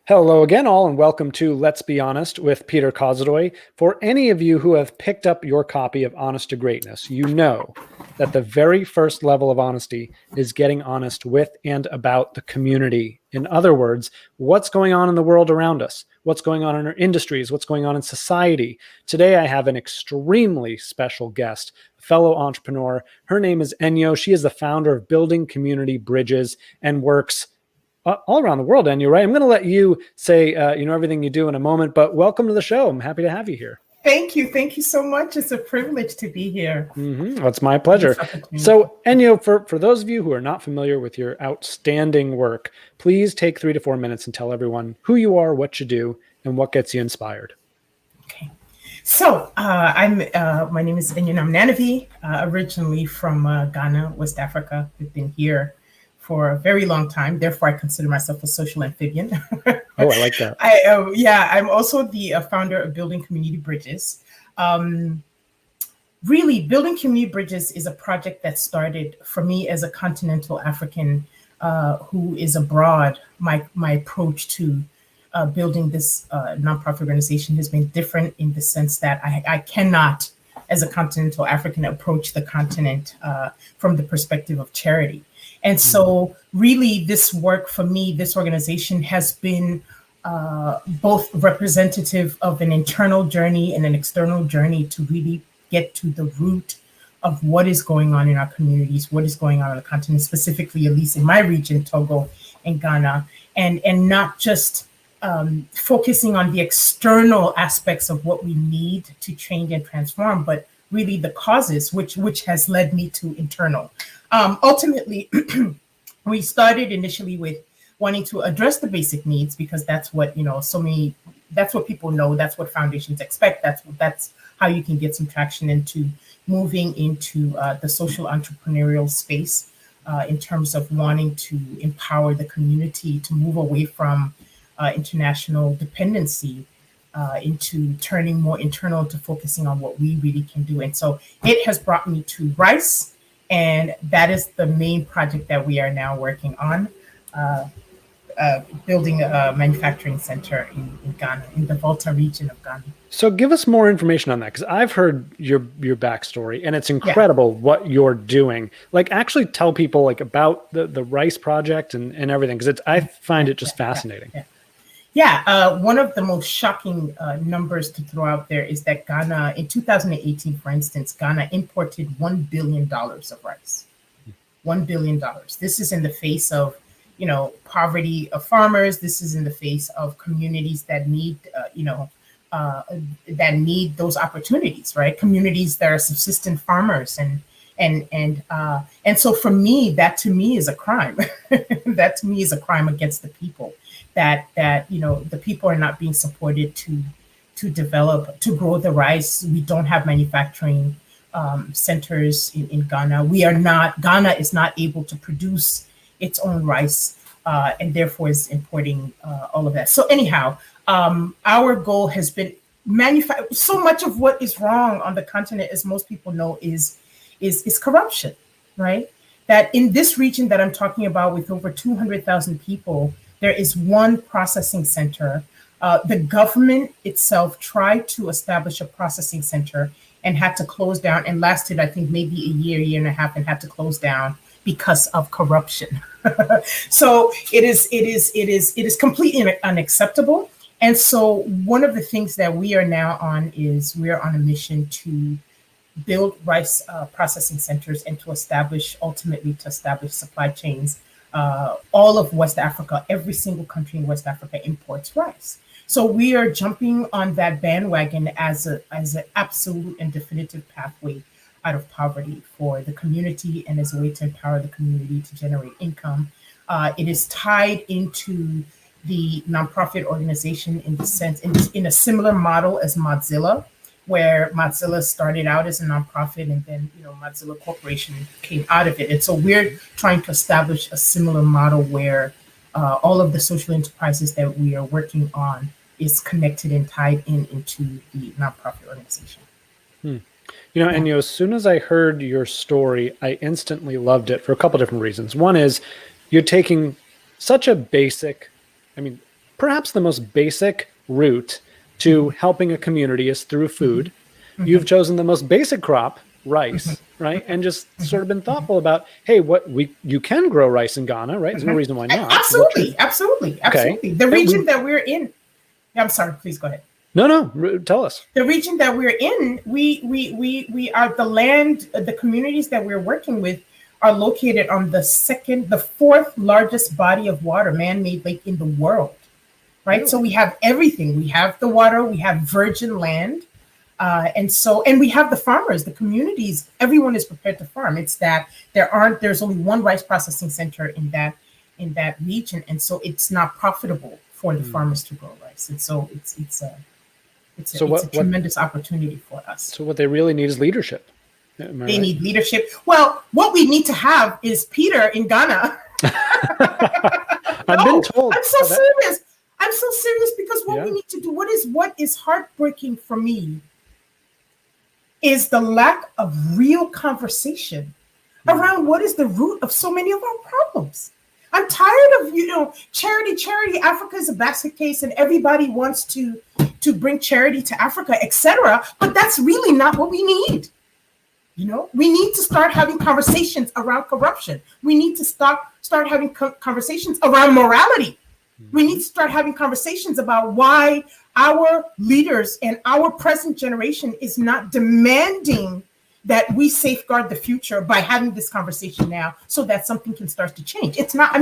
Hello again, all, and welcome to Let's Be Honest with Peter Kozodoy. For any of you who have picked up your copy of Honest to Greatness, you know that the very first level of honesty is getting honest with and about the community. In other words, what's going on in the world around us, what's going on in our industries, what's going on in society. Today, I have an extremely special guest, a fellow entrepreneur. Her name is Enyo. She is the founder of Building Community Bridges and works all around the world, Enyo, right? I'm going to let you say, everything you do in a moment, but welcome to the show. I'm happy to have you here. Thank you. Thank you so much. It's a privilege to be here. Well, it's my pleasure. So, Enyo, for those of you who are not familiar with your outstanding work, please take 3 to 4 minutes and tell everyone who you are, what you do, and what gets you inspired. Okay. So, my name is Enyonam Nanevie, originally from Ghana, West Africa. We've been here for a very long time. Therefore, I consider myself a social amphibian. Oh, I like that. I'm also the founder of Building Community Bridges. Really, Building Community Bridges is a project that started for me as a continental African who is abroad. My approach to building this nonprofit organization has been different in the sense that I cannot, as a continental African, approach the continent from the perspective of charity. And so really this work for me, this organization has been both representative of an internal journey and an external journey to really get to the root of what is going on in our communities, what is going on the continent, specifically, at least in my region, Togo and Ghana, and not just focusing on the external aspects of what we need to change and transform, but really the causes, which has led me to internal. Ultimately, we started initially with wanting to address the basic needs because that's what, that's what people know, that's what foundations expect, that's how you can get some traction into moving into the social entrepreneurial space in terms of wanting to empower the community to move away from international dependency into turning more internal to focusing on what we really can do. And so it has brought me to Rice. And that is the main project that we are now working on, building a manufacturing center in Ghana, in the Volta region of Ghana. So give us more information on that, because I've heard your backstory, and it's incredible what you're doing. Like, actually tell people about the Rice project and everything, because I find it just fascinating. One of the most shocking numbers to throw out there is that Ghana, in 2018, for instance, Ghana imported $1 billion of rice. $1 billion. This is in the face of, poverty of farmers. This is in the face of communities that need, that need those opportunities, right? Communities that are subsistent farmers and so for me, that to me is a crime. That to me is a crime against the people. That the people are not being supported to develop, to grow the rice. We don't have manufacturing centers in Ghana. Ghana is not able to produce its own rice and therefore is importing all of that. So anyhow, our goal has been so much of what is wrong on the continent, as most people know, is corruption, right? That in this region that I'm talking about, with over 200,000 people, there is one processing center. The government itself tried to establish a processing center and had to close down, and lasted, I think, maybe a year and a half, and had to close down because of corruption. So it is completely unacceptable. And so one of the things that we are now on is we're on a mission to build rice processing centers and to ultimately establish supply chains. All of West Africa, every single country in West Africa imports rice. So we are jumping on that bandwagon as an absolute and definitive pathway out of poverty for the community, and as a way to empower the community to generate income. It is tied into the nonprofit organization in the sense, in a similar model as Mozilla, where Mozilla started out as a nonprofit, and then Mozilla Corporation came out of it. And so we're trying to establish a similar model where all of the social enterprises that we are working on is connected and tied into the nonprofit organization. And as soon as I heard your story, I instantly loved it for a couple different reasons. One is you're taking such a basic, perhaps the most basic route to helping a community is through food. You've chosen the most basic crop, rice, right? And just sort of been thoughtful about, hey, you can grow rice in Ghana, right? There's no reason why not. Absolutely. The region that we're in, I'm sorry, please go ahead. No, tell us. The region that we're in, we are the communities that we're working with are located on the fourth largest body of water, man-made lake in the world, right? Really? So we have everything. We have the water, we have virgin land, and we have the farmers, the communities. Everyone is prepared to farm. It's that there's only one rice processing center in that region, and so it's not profitable for the farmers to grow rice, and so it's a tremendous opportunity for us. So what they really need is leadership. They need leadership. Well, what we need to have is Peter in Ghana. I've been told. I'm so serious. I'm so serious because what we need to do, what is heartbreaking for me is the lack of real conversation around what is the root of so many of our problems. I'm tired of, charity. Africa is a basket case and everybody wants to bring charity to Africa, etc. But that's really not what we need. We need to start having conversations around corruption. We need to start having conversations around morality. We need to start having conversations about why our leaders and our present generation is not demanding that we safeguard the future by having this conversation now so that something can start to change. It's not,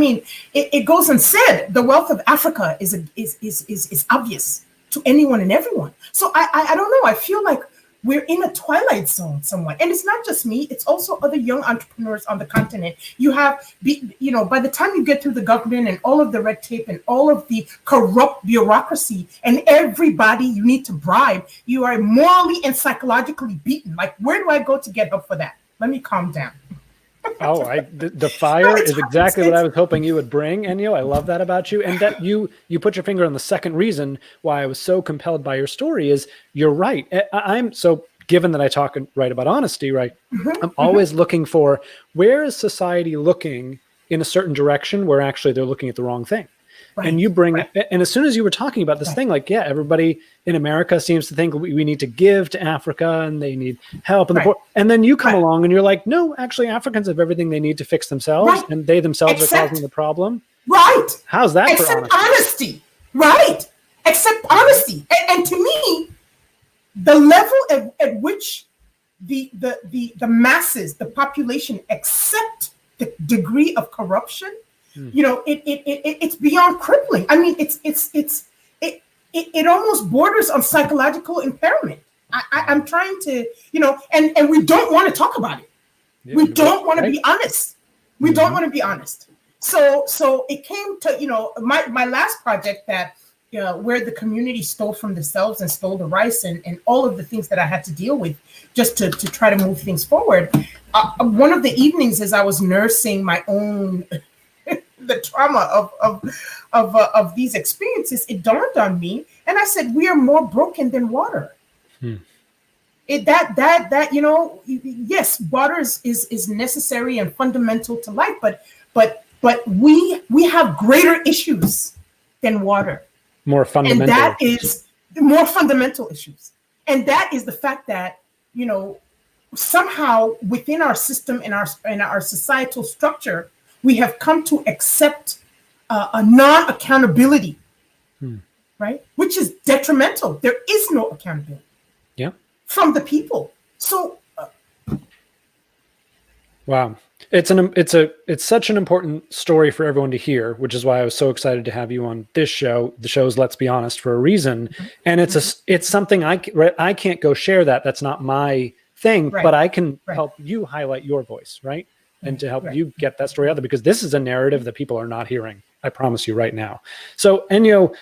it goes unsaid. The wealth of Africa is obvious to anyone and everyone. So I don't know. I feel like we're in a twilight zone somewhat. And it's not just me, it's also other young entrepreneurs on the continent. You have, by the time you get through the government and all of the red tape and all of the corrupt bureaucracy and everybody you need to bribe, you are morally and psychologically beaten. Like, where do I go to get help for that? Let me calm down. The fire is exactly what I was hoping you would bring, Enyo. I love that about you. And that you put your finger on the second reason why I was so compelled by your story is you're right. I'm so, given that I talk and write about honesty, right? I'm always looking for, where is society looking in a certain direction where actually they're looking at the wrong thing? Right. And you bring, and as soon as you were talking about this thing, like, everybody in America seems to think we need to give to Africa and they need help. And then you come along and you're like, no, actually Africans have everything they need to fix themselves and they themselves are causing the problem. Right. How's that for honesty? Right. Except honesty. And to me, the level at which the masses, the population accept the degree of corruption, it's beyond crippling. It almost borders on psychological impairment. I'm trying to, and we don't want to talk about it. We don't want to be honest. We don't want to be honest. So it came to, my last project that, where the community stole from themselves and stole the rice and all of the things that I had to deal with just to try to move things forward. One of the evenings as I was nursing my own the trauma of these experiences, it dawned on me, and I said, we are more broken than water. Yes, water is necessary and fundamental to life, but we have greater issues than water. More fundamental. And that is more fundamental issues. And that is the fact that, somehow within our system and our societal structure, we have come to accept a non-accountability, right? Which is detrimental. There is no accountability from the people. So, wow, it's such an important story for everyone to hear, which is why I was so excited to have you on this show. The show's Let's Be Honest for a reason, and it's something I can't go share that. That's not my thing, but I can help you highlight your voice, right? And to help you get that story out there, because this is a narrative that people are not hearing. I promise you right now. So Enyo,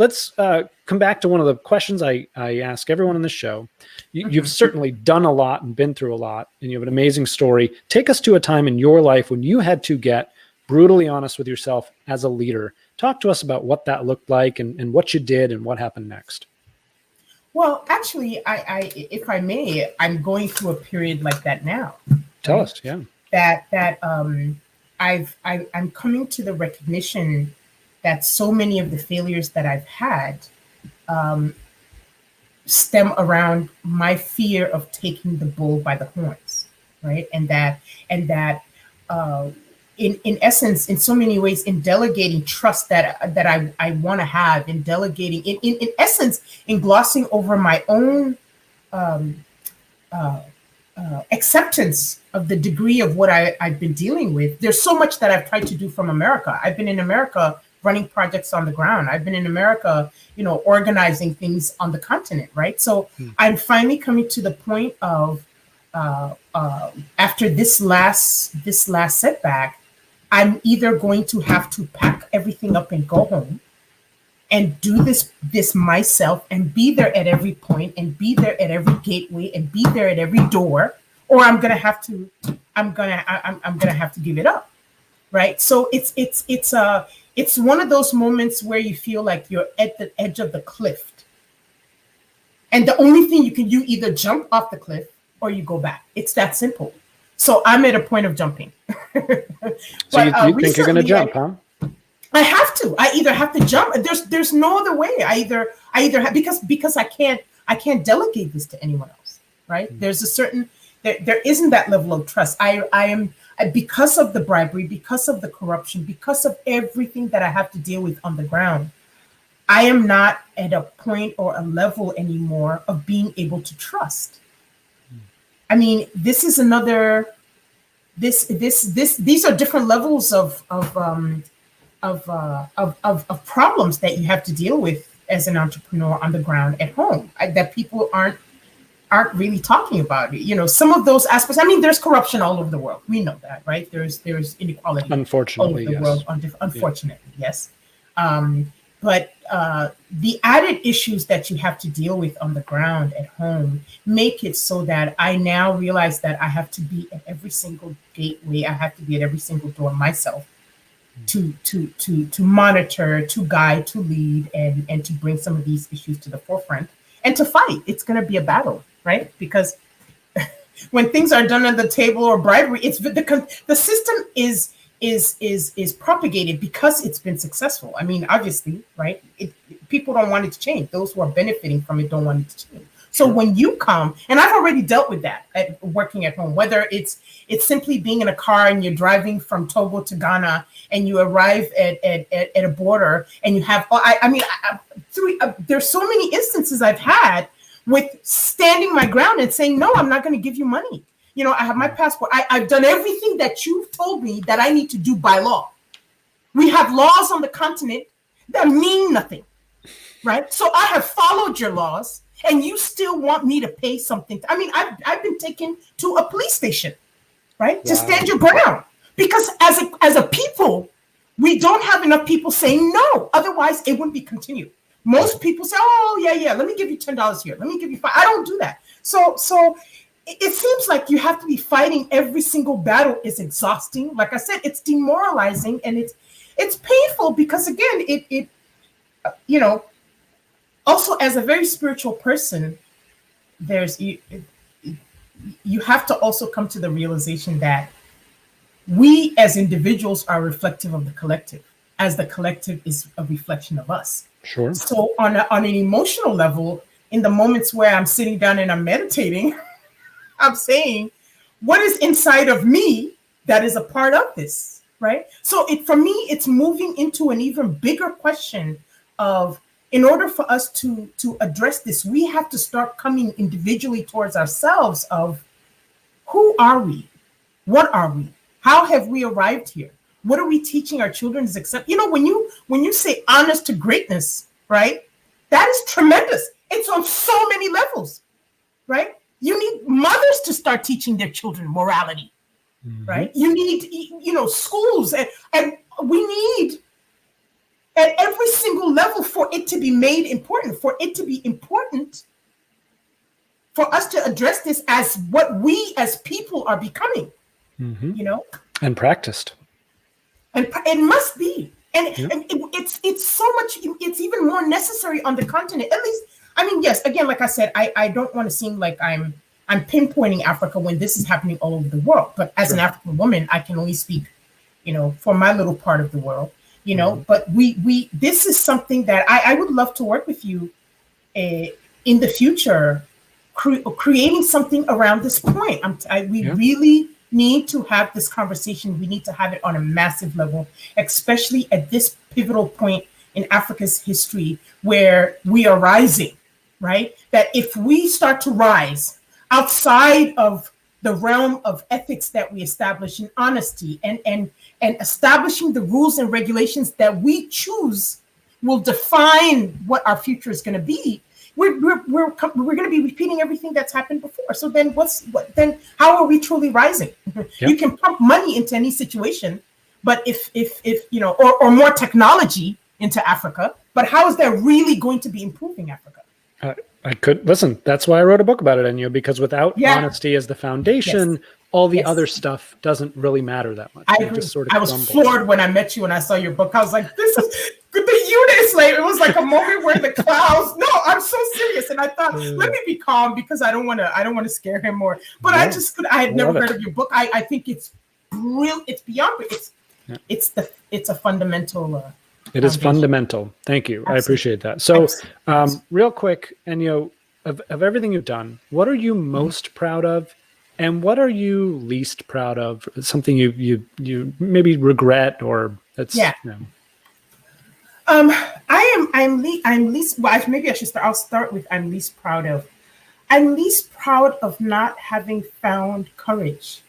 let's come back to one of the questions I ask everyone on the show. You've certainly done a lot and been through a lot, and you have an amazing story. Take us to a time in your life when you had to get brutally honest with yourself as a leader. Talk to us about what that looked like and what you did and what happened next. Well, actually, I if I may, I'm going through a period like that now. Tell us, yeah. That I'm coming to the recognition that so many of the failures that I've had stem around my fear of taking the bull by the horns, right? And that in essence, in so many ways, in delegating trust that I want to have, in delegating, in essence, in glossing over my own acceptance of the degree of what I've been dealing with. There's so much that I've tried to do from America. I've been in America running projects on the ground. I've been in America, organizing things on the continent, right? So I'm finally coming to the point of after this last setback, I'm either going to have to pack everything up and go home and do this myself and be there at every point and be there at every gateway and be there at every door, or I'm gonna have to give it up, right? So it's one of those moments where you feel like you're at the edge of the cliff, and the only thing you can do, either jump off the cliff or you go back. It's that simple. So I'm at a point of jumping. So you think you're going to jump, huh? I have to. I either have to jump. There's no other way. I either have, because I can't delegate this to anyone else, right? There's a certain there isn't that level of trust. I am, because of the bribery, because of the corruption, because of everything that I have to deal with on the ground. I am not at a point or a level anymore of being able to trust. I mean, this is another. These are different levels of problems that you have to deal with as an entrepreneur on the ground at home, that people aren't really talking about it. Some of those aspects. I mean, there's corruption all over the world. We know that, right? There's inequality, unfortunately, all over the world. Unfortunately, yes. But the added issues that you have to deal with on the ground at home make it so that I now realize that I have to be at every single gateway. I have to be at every single door myself to monitor, to guide, to lead, and to bring some of these issues to the forefront and to fight. It's going to be a battle, right? Because when things are done at the table or bribery, it's the system is propagated because it's been successful. I mean, obviously, right? People don't want it to change. Those who are benefiting from it don't want it to change. So when you come, and I've already dealt with that working at home, whether it's simply being in a car and you're driving from Togo to Ghana and you arrive at a border and you have, there's so many instances I've had with standing my ground and saying, no, I'm not going to give you money. I have my passport. I've done everything that you've told me that I need to do by law. We have laws on the continent that mean nothing, right? So I have followed your laws, and you still want me to pay something. I mean, I've been taken to a police station, right, to stand your ground, because as a people, we don't have enough people saying no. Otherwise, it wouldn't be continued. Most people say, "Oh, yeah, let me give you $10 here. Let me give you $5." I don't do that. So it seems like you have to be fighting every single battle. Is exhausting. Like I said, it's demoralizing, and it's painful because, again, it also, as a very spiritual person, you have to also come to the realization that we as individuals are reflective of the collective, as the collective is a reflection of us. Sure. So on an emotional level, in the moments where I'm sitting down and I'm meditating, I'm saying, what is inside of me that is a part of this, right? So for me, it's moving into an even bigger question of, in order for us to address this, we have to start coming individually towards ourselves of, who are we? What are we? How have we arrived here? What are we teaching our children is accept? When you say honest to greatness, right? That is tremendous. It's on so many levels, right? You need mothers to start teaching their children morality, right? You need, schools, and we need at every single level for it to be made important, for it to be important, for us to address this as what we as people are becoming, and practiced. And it must be, and it's so much. It's even more necessary on the continent, at least. I mean, yes, again, like I said, I don't want to seem like I'm pinpointing Africa when this is happening all over the world. But as an African woman, I can only speak, for my little part of the world. But we this is something that I would love to work with you in the future, creating something around this point. We really need to have this conversation. We need to have it on a massive level, especially at this pivotal point in Africa's history where we are rising, right? That if we start to rise outside of the realm of ethics that we establish in honesty and establishing the rules and regulations that we choose will define what our future is going to be. We're going to be repeating everything that's happened before. So then then how are we truly rising? Yep. You can pump money into any situation, but if or more technology into Africa, but how is that really going to be improving Africa? I could listen. That's why I wrote a book about it, Enyo, because without honesty as the foundation, all the other stuff doesn't really matter that much. I agree. I was floored when I met you and I saw your book. I was like, this is the unit. Like, it was like a moment where the clouds. No, I'm so serious. And I thought, let me be calm because I don't want to scare him more. But I had never heard of your book. I think it's brilliant. It's beyond. It's a fundamental. It is fundamental. Thank you. Absolutely. I appreciate that. So, real quick, Enyo, of everything you've done, what are you most proud of, and what are you least proud of? Something you maybe regret, or that's I'm least. Well, maybe I should start. I'll start with I'm least proud of. I'm least proud of not having found courage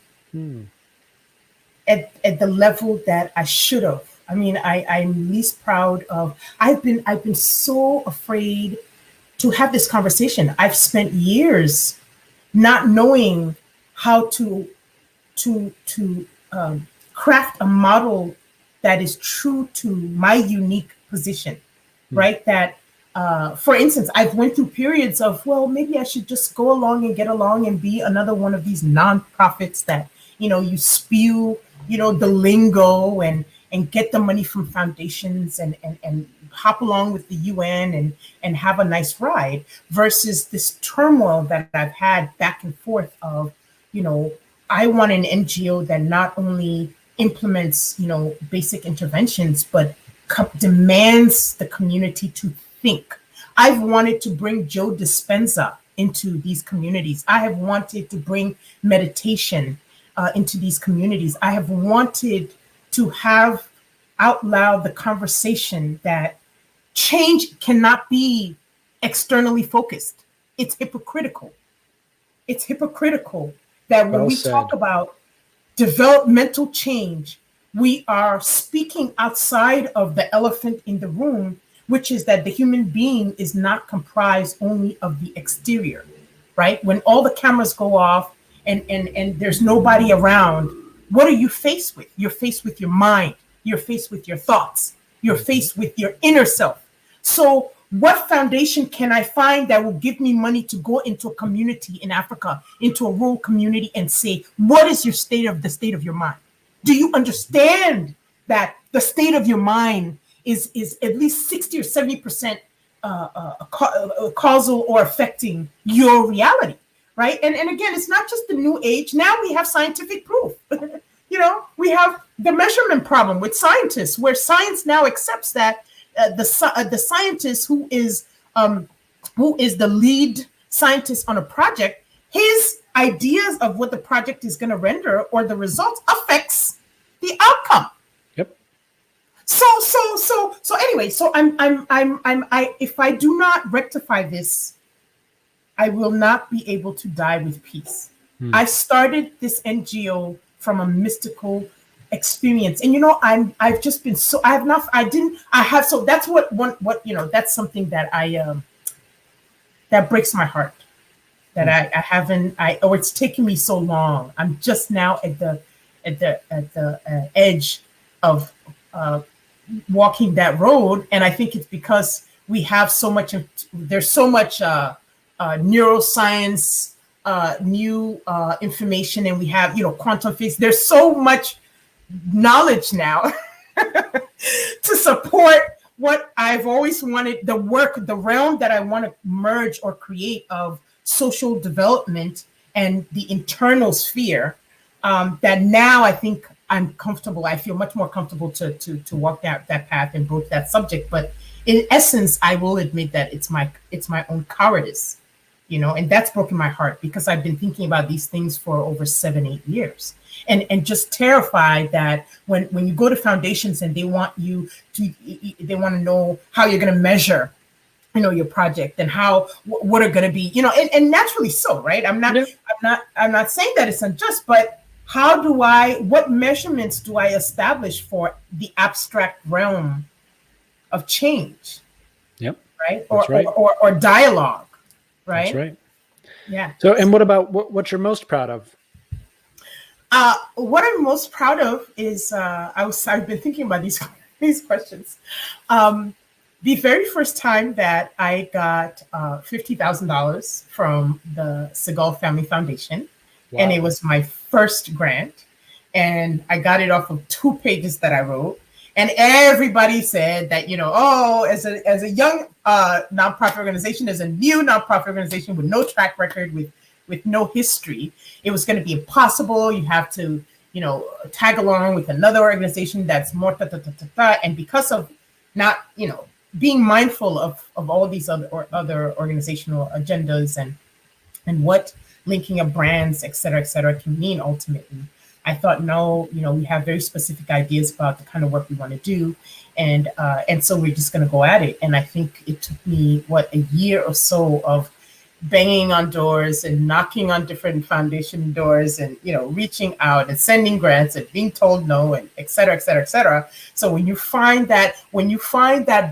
at the level that I should have. I mean, I'm least proud of. I've been so afraid to have this conversation. I've spent years not knowing how to craft a model that is true to my unique position, right? That, for instance, I've went through periods of, well, maybe I should just go along and get along and be another one of these nonprofits that, you spew, the lingo and get the money from foundations and hop along with the UN and have a nice ride, versus this turmoil that I've had back and forth of, I want an NGO that not only implements, basic interventions, but demands the community to think. I've wanted to bring Joe Dispenza into these communities. I have wanted to bring meditation into these communities. I have wanted to have out loud the conversation that change cannot be externally focused. It's hypocritical. It's hypocritical that when we talk about developmental change, we are speaking outside of the elephant in the room, which is that the human being is not comprised only of the exterior, right? When all the cameras go off and there's nobody around, what are you faced with? You're faced with your mind. You're faced with your thoughts. You're faced with your inner self. So what foundation can I find that will give me money to go into a community in Africa, into a rural community, and say, what is the state of your mind? Do you understand that the state of your mind is at least 60 or 70% causal or affecting your reality, right? And again, it's not just the new age. Now we have scientific proof. We have the measurement problem with scientists, where science now accepts that the scientist who is the lead scientist on a project, his ideas of what the project is going to render or the results affects the outcome. Yep. So anyway, so I if I do not rectify this, I will not be able to die with peace. I started this NGO from a mystical experience, and I've just been so that's that's something that that breaks my heart, that it's taken me so long. I'm just now at the edge of walking that road, and I think it's because we have so much. There's so much neuroscience, new information, and we have quantum physics. There's so much knowledge now to support what I've always wanted, the realm that I want to merge or create of social development and the internal sphere, that now I think I'm comfortable. I feel much more comfortable to walk that path and broach that subject. But in essence, I will admit that it's my own cowardice, and that's broken my heart, because I've been thinking about these things for over 7-8 years, and just terrified that when you go to foundations and they want to know how you're going to measure, your project, and what are going to be, and naturally so, right? I'm not saying that it's unjust, but what measurements do I establish for the abstract realm of change? Yep. Right. That's right. Or dialogue. Right. That's right. Yeah. So, and what about what you're most proud of? What I'm most proud of is I've been thinking about these questions. The very first time that I got $50,000 from the Segal Family Foundation. Wow. And it was my first grant, and I got it off of 2 pages that I wrote. And everybody said that, as a young nonprofit organization, as a new nonprofit organization with no track record, with no history, it was going to be impossible. You have to, tag along with another organization that's more And because of not, being mindful of all these other organizational agendas and what linking of brands, et cetera, can mean ultimately, I thought, no, we have very specific ideas about the kind of work we want to do. And so we're just going to go at it. And I think it took me, a year or so of banging on doors and knocking on different foundation doors and, reaching out and sending grants and being told no, and et cetera, et cetera, et cetera. So when you find that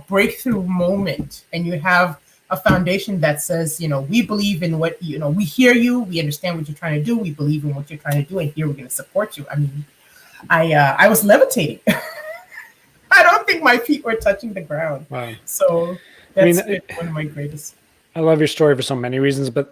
breakthrough moment, and you have a foundation that says, we believe in what, we hear you, we understand what you're trying to do, we believe in what you're trying to do, and here we're going to support you. I mean, I was levitating. I don't think my feet were touching the ground. Wow. So that's one of my greatest. I love your story for so many reasons, but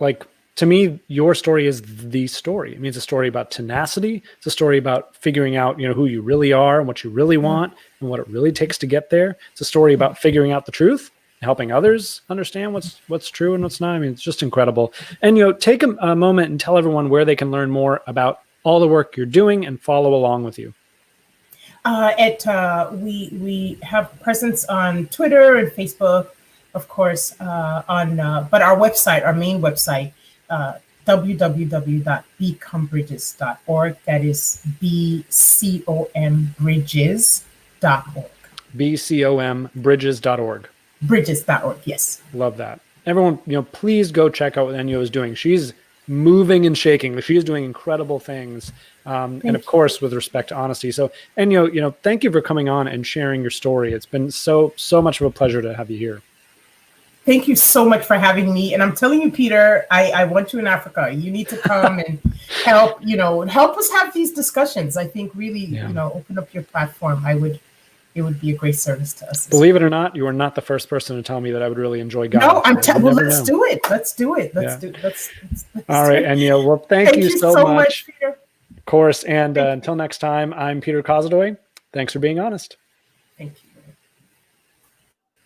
to me, your story is the story. I mean, it's a story about tenacity. It's a story about figuring out, who you really are and what you really want and what it really takes to get there. It's a story about figuring out the truth, helping others understand what's true and what's not. I mean, it's just incredible. And, take a moment and tell everyone where they can learn more about all the work you're doing and follow along with you. We have presence on Twitter and Facebook, of course, but our website, our main website, www.becombridges.org. That is BCOMbridges.org. BCOMbridges.org. Bridges.org, yes. Love that. Everyone, please go check out what Enyo is doing. She's moving and shaking. She is doing incredible things. And of course, with respect to honesty. So, Enyo, thank you for coming on and sharing your story. It's been so much of a pleasure to have you here. Thank you so much for having me. And I'm telling you, Peter, I want you in Africa. You need to come and help us have these discussions. I think really, open up your platform. It would be a great service to us. Believe it or not, you are not the first person to tell me that I would really enjoy God. No, let's do it. Let's do it. All right, Enyo. Well, thank you so much, Peter. Of course. And until next time, I'm Peter Kozodoy. Thanks for being honest.